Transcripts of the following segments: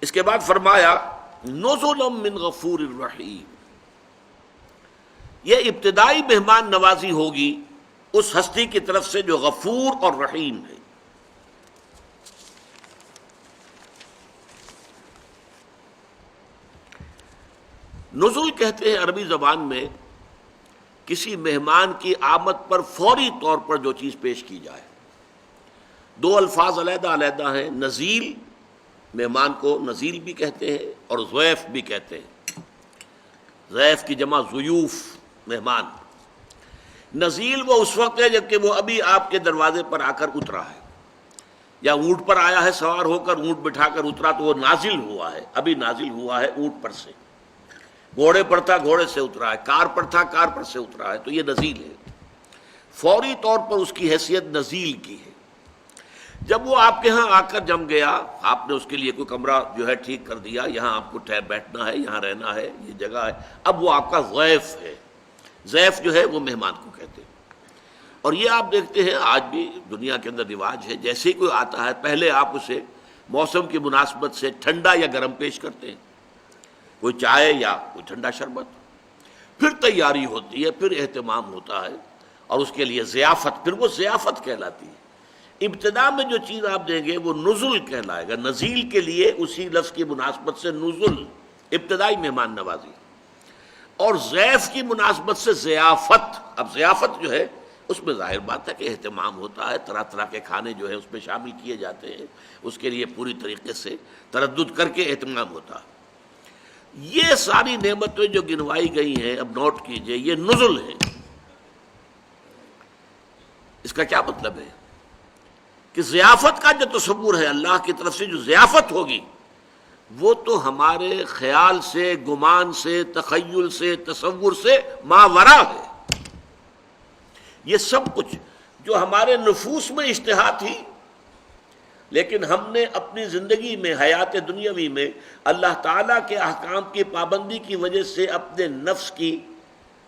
اس کے بعد فرمایا نزلا من غفور الرحیم، یہ ابتدائی مہمان نوازی ہوگی اس ہستی کی طرف سے جو غفور اور رحیم ہے۔ نزول کہتے ہیں عربی زبان میں کسی مہمان کی آمد پر فوری طور پر جو چیز پیش کی جائے۔ دو الفاظ علیحدہ علیحدہ ہیں، نزیل، مہمان کو نزیل بھی کہتے ہیں اور ضیف بھی کہتے ہیں، ضیف کی جمع ضیوف، مہمان۔ نزیل وہ اس وقت ہے جبکہ وہ ابھی آپ کے دروازے پر آ کر اترا ہے، یا اونٹ پر آیا ہے سوار ہو کر، اونٹ بٹھا کر اترا تو وہ نازل ہوا ہے، ابھی نازل ہوا ہے اونٹ پر سے، گھوڑے پر تھا گھوڑے سے اترا ہے، کار پر تھا کار پر سے اترا ہے، تو یہ نزیل ہے، فوری طور پر اس کی حیثیت نزیل کی ہے۔ جب وہ آپ کے ہاں آ کر جم گیا، آپ نے اس کے لیے کوئی کمرہ جو ہے ٹھیک کر دیا، یہاں آپ کو بیٹھنا ہے، یہاں رہنا ہے، یہ جگہ ہے، اب وہ آپ کا ضیف ہے۔ ضیف جو ہے وہ مہمان کو کہتے ہیں۔ اور یہ آپ دیکھتے ہیں آج بھی دنیا کے اندر رواج ہے، جیسے ہی کوئی آتا ہے پہلے آپ اسے موسم کی مناسبت سے ٹھنڈا یا گرم پیش کرتے ہیں، کوئی چائے یا کوئی ٹھنڈا شربت، پھر تیاری ہوتی ہے، پھر اہتمام ہوتا ہے، اور اس کے لیے ضیافت، پھر وہ ضیافت کہلاتی ہے۔ ابتدا میں جو چیز آپ دیں گے وہ نزل کہلائے گا، نزیل کے لیے اسی لفظ کی مناسبت سے نزل، ابتدائی مہمان نوازی، اور ضیف کی مناسبت سے ضیافت۔ اب ضیافت جو ہے اس میں ظاہر بات ہے کہ اہتمام ہوتا ہے، طرح طرح کے کھانے جو ہے اس میں شامل کیے جاتے ہیں، اس کے لیے پوری طریقے سے تردد کر کے اہتمام ہوتا ہے۔ یہ ساری نعمتیں جو گنوائی گئی ہیں، اب نوٹ کیجئے، یہ نزل ہے۔ اس کا کیا مطلب ہے کہ ضیافت کا جو تصور ہے اللہ کی طرف سے جو ضیافت ہوگی، وہ تو ہمارے خیال سے، گمان سے، تخیل سے، تصور سے ماورا ہے۔ یہ سب کچھ جو ہمارے نفوس میں اشتہا تھی، لیکن ہم نے اپنی زندگی میں، حیات دنیاوی میں اللہ تعالیٰ کے احکام کی پابندی کی وجہ سے اپنے نفس کی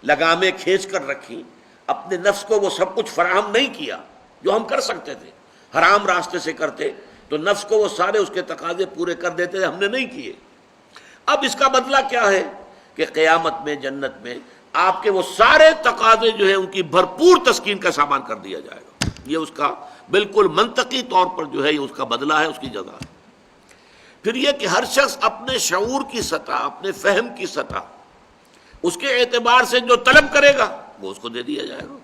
لگامیں کھینچ کر رکھی، اپنے نفس کو وہ سب کچھ فراہم نہیں کیا جو ہم کر سکتے تھے۔ حرام راستے سے کرتے تو نفس کو وہ سارے اس کے تقاضے پورے کر دیتے تھے، ہم نے نہیں کیے۔ اب اس کا بدلہ کیا ہے کہ قیامت میں، جنت میں آپ کے وہ سارے تقاضے جو ہیں ان کی بھرپور تسکین کا سامان کر دیا جائے گا۔ یہ اس کا بالکل منطقی طور پر جو ہے یہ اس کا بدلہ ہے، اس کی جزا ہے۔ پھر یہ کہ ہر شخص اپنے شعور کی سطح، اپنے فہم کی سطح، اس کے اعتبار سے جو طلب کرے گا وہ اس کو دے دیا جائے گا۔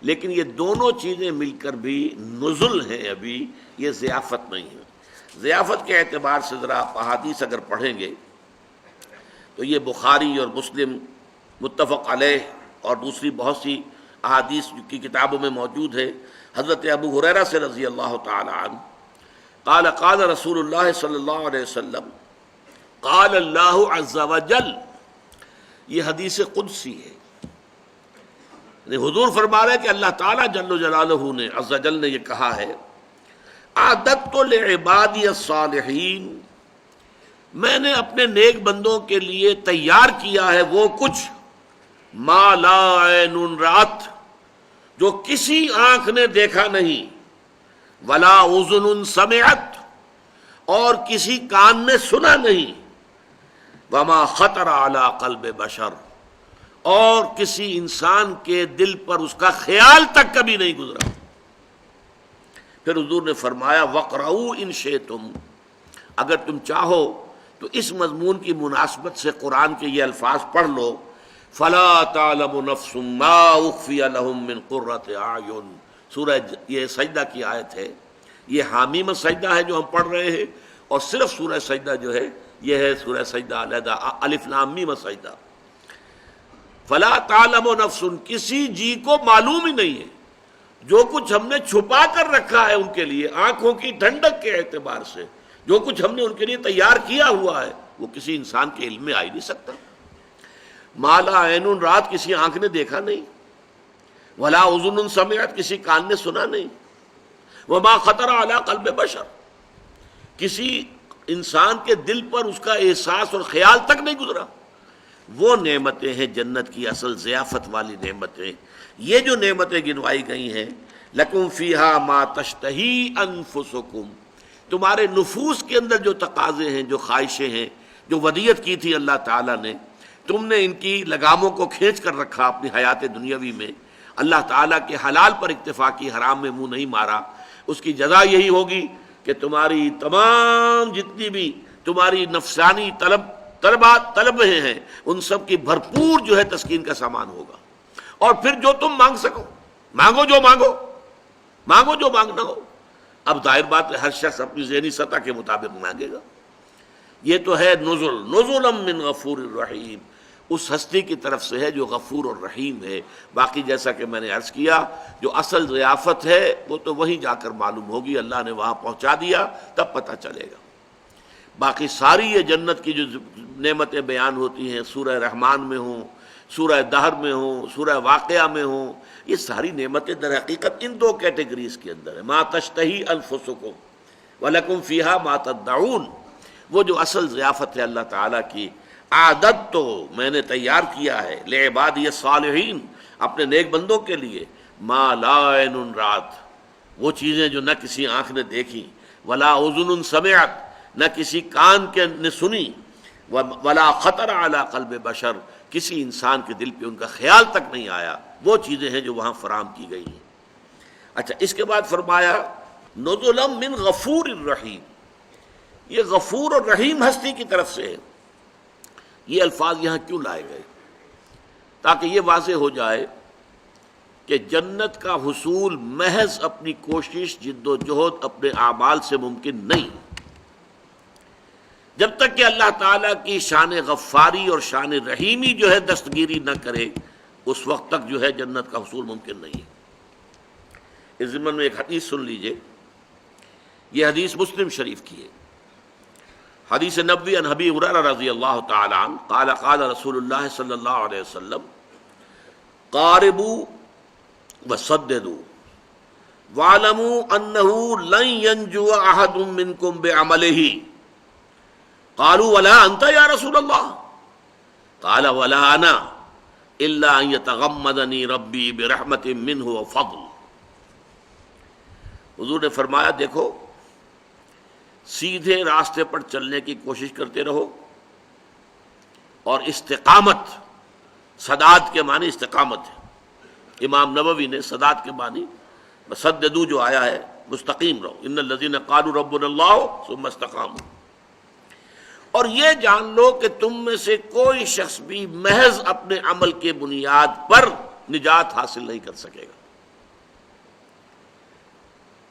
لیکن یہ دونوں چیزیں مل کر بھی نزل ہیں، ابھی یہ ضیافت نہیں ہے۔ ضیافت کے اعتبار سے ذرا احادیث اگر پڑھیں گے تو یہ بخاری اور مسلم متفق علیہ اور دوسری بہت سی احادیث کی کتابوں میں موجود ہے۔ حضرت ابو ہریرہ سے رضی اللہ تعالی عنہ قال قال رسول اللہ صلی اللہ علیہ وسلم قال اللہ عز وجل، یہ حدیث قدسی ہے، حضور فرما رہے ہیں کہ اللہ تعالیٰ جل جلالہ نے، عز جل نے یہ کہا ہے، اعددت لعبادی الصالحین، میں نے اپنے نیک بندوں کے لیے تیار کیا ہے وہ کچھ، ما لا عین رات، جو کسی آنکھ نے دیکھا نہیں، ولا اذن سمعت، اور کسی کان نے سنا نہیں، وما خطر علی قلب بشر، اور کسی انسان کے دل پر اس کا خیال تک کبھی نہیں گزرا۔ پھر حضور نے فرمایا وَاقْرَؤُوا إِن شِئْتُمْ، اگر تم چاہو تو اس مضمون کی مناسبت سے قرآن کے یہ الفاظ پڑھ لو، فَلَا تَعْلَمُ نَفْسٌ مَّا أُخْفِيَ لَهُم مِّن قُرَّةِ أَعْيُنٍ، سورہ یہ سجدہ کی آیت ہے، یہ حامیم سجدہ ہے جو ہم پڑھ رہے ہیں، اور صرف سورہ سجدہ جو ہے یہ ہے سورہ سجدہ علیحدہ، الف لام میم سجدہ۔ فلا تعلم نفس، کسی جی کو معلوم ہی نہیں ہے، جو کچھ ہم نے چھپا کر رکھا ہے ان کے لیے آنکھوں کی ٹھنڈک کے اعتبار سے، جو کچھ ہم نے ان کے لیے تیار کیا ہوا ہے وہ کسی انسان کے علم میں آ ہی نہیں سکتا۔ ما لا عین رات، کسی آنکھ نے دیکھا نہیں، ولا اذن سمعت، کسی کان نے سنا نہیں، وما خطر علی قلب بشر، کسی انسان کے دل پر اس کا احساس اور خیال تک نہیں گزرا۔ وہ نعمتیں ہیں جنت کی اصل ضیافت والی نعمتیں۔ یہ جو نعمتیں گنوائی گئی ہیں، لکم فیہا ما تشتہی انفسکم، تمہارے نفوس کے اندر جو تقاضے ہیں، جو خواہشیں ہیں، جو ودیت کی تھی اللہ تعالیٰ نے، تم نے ان کی لگاموں کو کھینچ کر رکھا اپنی حیات دنیاوی میں، اللہ تعالیٰ کے حلال پر اکتفا کی، حرام میں منہ نہیں مارا، اس کی جزا یہی ہوگی کہ تمہاری تمام جتنی بھی تمہاری نفسانی طلبیں ہیں ان سب کی بھرپور جو ہے تسکین کا سامان ہوگا۔ اور پھر جو تم مانگ سکو، مانگو جو مانگو، مانگو جو مانگنا ہو۔ اب ظاہر بات ہے ہر شخص اپنی ذہنی سطح کے مطابق مانگے گا۔ یہ تو ہے نزلا من غفور الرحیم، اس ہستی کی طرف سے ہے جو غفور اور رحیم ہے۔ باقی جیسا کہ میں نے عرض کیا، جو اصل ضیافت ہے وہ تو وہیں جا کر معلوم ہوگی، اللہ نے وہاں پہنچا دیا تب پتہ چلے گا۔ باقی ساری یہ جنت کی جو نعمتیں بیان ہوتی ہیں، سورہ رحمان میں ہوں، سورہ دہر میں ہوں، سورہ واقعہ میں ہوں، یہ ساری نعمتیں در حقیقت ان دو کیٹیگریز کے اندر ہیں، ما تشتہی انفسکم ولکم فیہا ما تدعون۔ وہ جو اصل ضیافت ہے اللہ تعالیٰ کی، عادت تو میں نے تیار کیا ہے لعبادی الصالحین، اپنے نیک بندوں کے لیے، ما لا عین رات، وہ چیزیں جو نہ کسی آنکھ نے دیکھی، ولا اذن سمعت، نہ کسی کان کے نے سنی، ولا خطر علی قلب بشر، کسی انسان کے دل پہ ان کا خیال تک نہیں آیا، وہ چیزیں ہیں جو وہاں فراہم کی گئی ہیں۔ اچھا، اس کے بعد فرمایا نزلا من غفور الرحیم، یہ غفور اور رحیم ہستی کی طرف سے ہے۔ یہ الفاظ یہاں کیوں لائے گئے؟ تاکہ یہ واضح ہو جائے کہ جنت کا حصول محض اپنی کوشش، جد و جہد، اپنے اعمال سے ممکن نہیں۔ جب تک کہ اللہ تعالیٰ کی شان غفاری اور شان رحیمی جو ہے دستگیری نہ کرے، اس وقت تک جو ہے جنت کا حصول ممکن نہیں ہے۔ اس ضمن میں ایک حدیث سن لیجئے، یہ حدیث مسلم شریف کی ہے، حدیث نبوی عن ابی ہریرہ رضی اللہ تعالی عنہ قال قال رسول اللہ صلی اللہ علیہ وسلم قاربوا وسددوا واعلموا انه لن ينجو احد منكم بعمله قالوا ولا انت یا رسول اللہ قال ولا انا الا ان يتغمدني ربي برحمت منه وفضل۔ حضور نے فرمایا دیکھو، سیدھے راستے پر چلنے کی کوشش کرتے رہو، اور استقامت، سداد کے معنی استقامت ہے۔ امام نووی نے سداد کے معنی مسددو جو آیا ہے مستقیم رہو، ان الذین قالوا ربنا اللہ ثم استقاموا۔ اور یہ جان لو کہ تم میں سے کوئی شخص بھی محض اپنے عمل کے بنیاد پر نجات حاصل نہیں کر سکے گا۔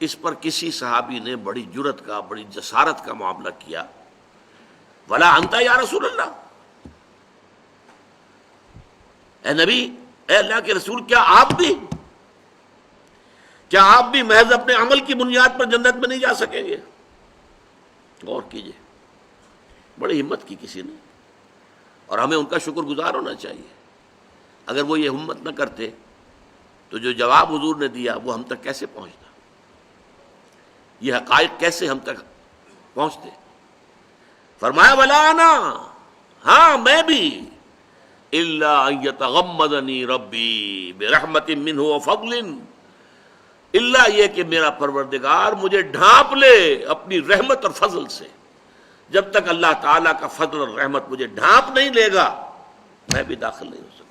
اس پر کسی صحابی نے بڑی جرت کا، بڑی جسارت کا معاملہ کیا، ولا انت یا رسول اللہ، اے نبی، اے اللہ کے رسول، کیا آپ بھی محض اپنے عمل کی بنیاد پر جنت میں نہیں جا سکیں گے؟ غور کیجئے، بڑی ہمت کی کسی نے، اور ہمیں ان کا شکر گزار ہونا چاہیے۔ اگر وہ یہ ہمت نہ کرتے تو جو جواب حضور نے دیا وہ ہم تک کیسے پہنچتا، یہ حقائق کیسے ہم تک پہنچتے؟ فرمایا ولا انا، ہاں میں بھی، الا ان یتغمدنی ربی برحمت منہ وفضل، الا یہ کہ میرا پروردگار مجھے ڈھانپ لے اپنی رحمت اور فضل سے۔ جب تک اللہ تعالیٰ کا فضل اور رحمت مجھے ڈھانپ نہیں لے گا میں بھی داخل نہیں ہو سکتا۔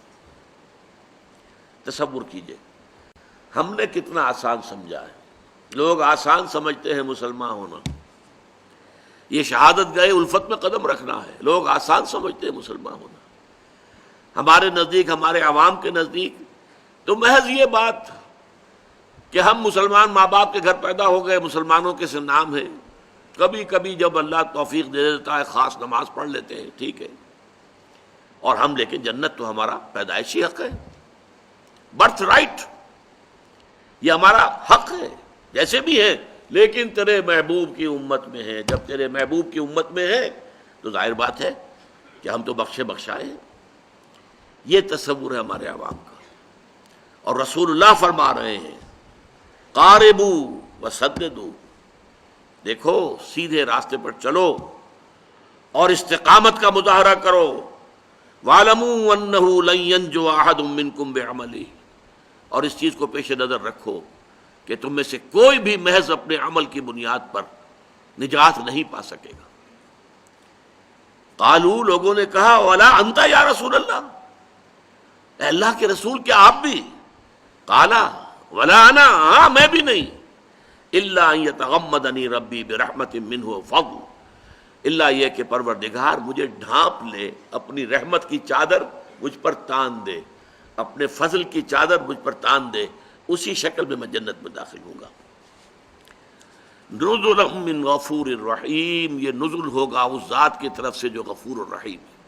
تصور کیجئے، ہم نے کتنا آسان سمجھا ہے۔ لوگ آسان سمجھتے ہیں مسلمان ہونا، یہ شہادت گاہ الفت میں قدم رکھنا ہے، لوگ آسان سمجھتے ہیں مسلمان ہونا۔ ہمارے نزدیک، ہمارے عوام کے نزدیک تو محض یہ بات کہ ہم مسلمان ماں باپ کے گھر پیدا ہو گئے، مسلمانوں کے سے نام ہے، کبھی کبھی جب اللہ توفیق دے دیتا ہے خاص نماز پڑھ لیتے ہیں، ٹھیک ہے، اور ہم لیکن جنت تو ہمارا پیدائشی حق ہے، برتھ رائٹ، یہ ہمارا حق ہے، جیسے بھی ہے، لیکن تیرے محبوب کی امت میں ہے۔ جب تیرے محبوب کی امت میں ہے تو ظاہر بات ہے کہ ہم تو بخشے بخشائے ہیں۔ یہ تصور ہے ہمارے عوام کا، اور رسول اللہ فرما رہے ہیں قاربوا وسددوا، دیکھو سیدھے راستے پر چلو اور استقامت کا مظاہرہ کرو، وَاعْلَمُوا أَنَّهُ لَن يَنْجُوَ أَحَدٌ مِّنكُمْ بِعَمَلِهِ، اور اس چیز کو پیش نظر رکھو کہ تم میں سے کوئی بھی محض اپنے عمل کی بنیاد پر نجات نہیں پا سکے گا۔ قالو، لوگوں نے کہا ولا انت یا رسول اللہ، اے اللہ کے رسول کیا آپ بھی؟ قالا ولا انا، ہاں میں بھی نہیں، الا ان یتغمدنی ربی برحمت منہ وفضل، اللہ یہ کہ پروردگار مجھے ڈھانپ لے، اپنی رحمت کی چادر مجھ پر تان دے، اپنے فضل کی چادر مجھ پر تان دے، اسی شکل میں جنت میں داخل ہوں گا۔ نزلا من غفور الرحیم، یہ نزل ہوگا اس ذات کی طرف سے جو غفور الرحیم ہے۔